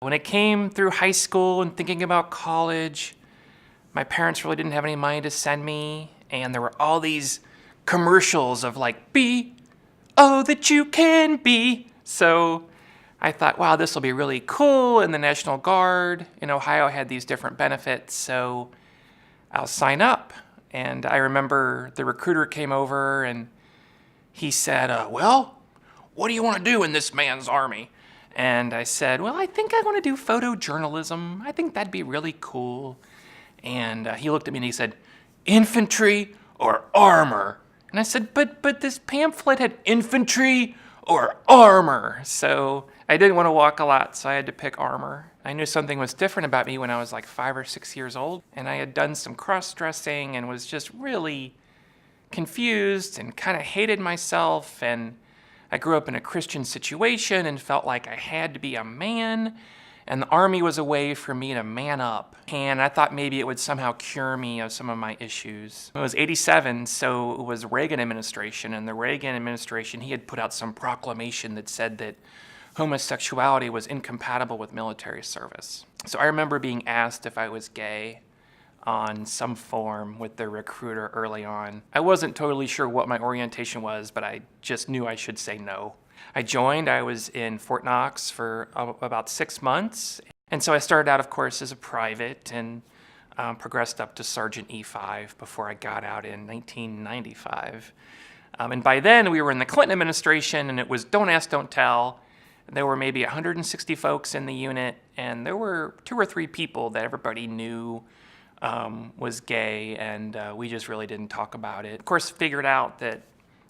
When it came through high school and thinking about college, my parents really didn't have any money to send me, and there were all these commercials of like, be all that you can be. So I thought, wow, this will be really cool. And the National Guard in Ohio had these different benefits, so I'll sign up. And I remember the recruiter came over and he said, well, what do you want to do in this man's army? And I said, well, I think I want to do photojournalism. I think that'd be really cool. And he looked at me and he said, infantry or armor? And I said, but this pamphlet had infantry or armor. So I didn't want to walk a lot, so I had to pick armor. I knew something was different about me when I was like 5 or 6 years old, and I had done some cross-dressing and was just really confused and kind of hated myself. And I grew up in a Christian situation and felt like I had to be a man, and the army was a way for me to man up. And I thought maybe it would somehow cure me of some of my issues. It was 87, so it was Reagan administration, and the Reagan administration, he had put out some proclamation that said that homosexuality was incompatible with military service. So I remember being asked if I was gay on some form with the recruiter early on. I wasn't totally sure what my orientation was, but I just knew I should say no. I joined. I was in Fort Knox for about 6 months. And so I started out, of course, as a private and progressed up to Sergeant E5 before I got out in 1995. And by then, we were in the Clinton administration, and it was don't ask, don't tell. There were maybe 160 folks in the unit, and there were 2 or 3 people that everybody knew was gay, and we just really didn't talk about it. Of course, figured out that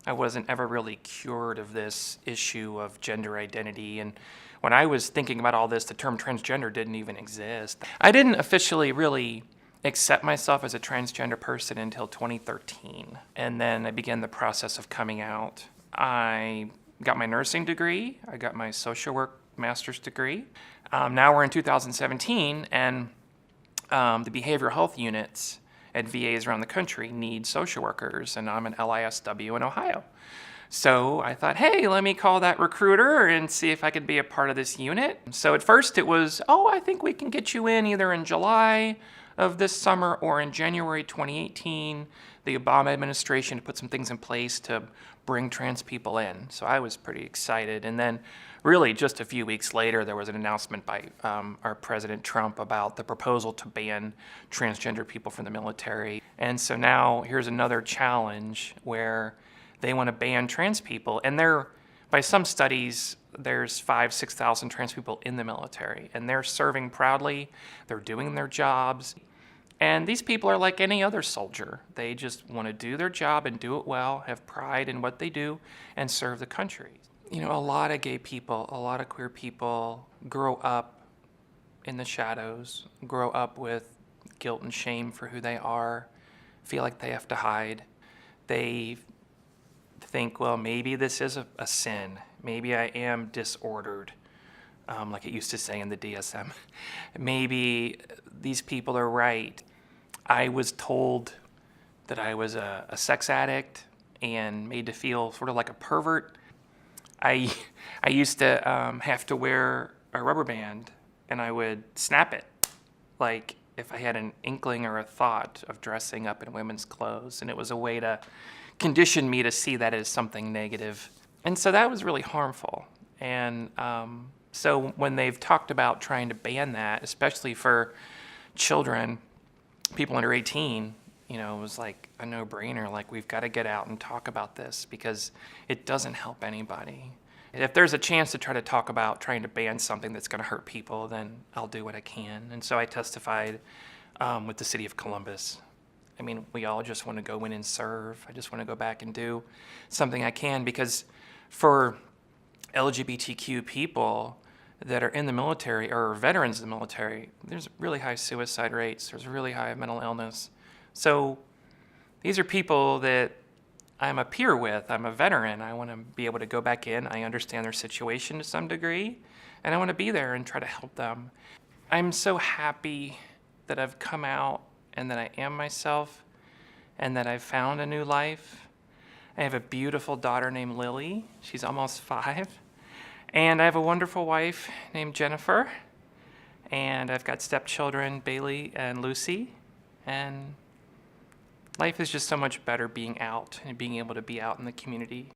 I wasn't ever really cured of this issue of gender identity, and when I was thinking about all this, the term transgender didn't even exist. I didn't officially really accept myself as a transgender person until 2013, and then I began the process of coming out. I got my nursing degree, I got my social work master's degree. Now we're in 2017, and the behavioral health units at VAs around the country need social workers, and I'm an LISW in Ohio. So I thought, hey, let me call that recruiter and see if I could be a part of this unit. So at first it was, I think we can get you in either in July of this summer or in January 2018. The Obama administration put some things in place to bring trans people in. So I was pretty excited. And then really just a few weeks later, there was an announcement by our President Trump about the proposal to ban transgender people from the military. And so now here's another challenge where they want to ban trans people. And by some studies, there's 5,000-6,000 trans people in the military, and they're serving proudly, they're doing their jobs. And these people are like any other soldier. They just want to do their job and do it well, have pride in what they do, and serve the country. You know, a lot of gay people, a lot of queer people grow up in the shadows, grow up with guilt and shame for who they are, feel like they have to hide. They think, well, maybe this is a sin. Maybe I am disordered, like it used to say in the DSM. Maybe these people are right. I was told that I was a sex addict and made to feel sort of like a pervert. I used to have to wear a rubber band, and I would snap it, like if I had an inkling or a thought of dressing up in women's clothes, and it was a way to condition me to see that as something negative. And so that was really harmful. And so when they've talked about trying to ban that, especially for children, people under 18, you know, it was like a no-brainer, like we've got to get out and talk about this because it doesn't help anybody. If there's a chance to try to talk about trying to ban something that's going to hurt people, then I'll do what I can. And so I testified with the city of Columbus. I mean, we all just want to go in and serve. I just want to go back and do something I can, because for LGBTQ people that are in the military or veterans of the military, there's really high suicide rates. There's really high mental illness. So these are people that I'm a peer with. I'm a veteran. I want to be able to go back in. I understand their situation to some degree, and I want to be there and try to help them. I'm so happy that I've come out and that I am myself and that I've found a new life. I have a beautiful daughter named Lily. She's almost 5. And I have a wonderful wife named Jennifer. And I've got stepchildren, Bailey and Lucy. And life is just so much better being out and being able to be out in the community.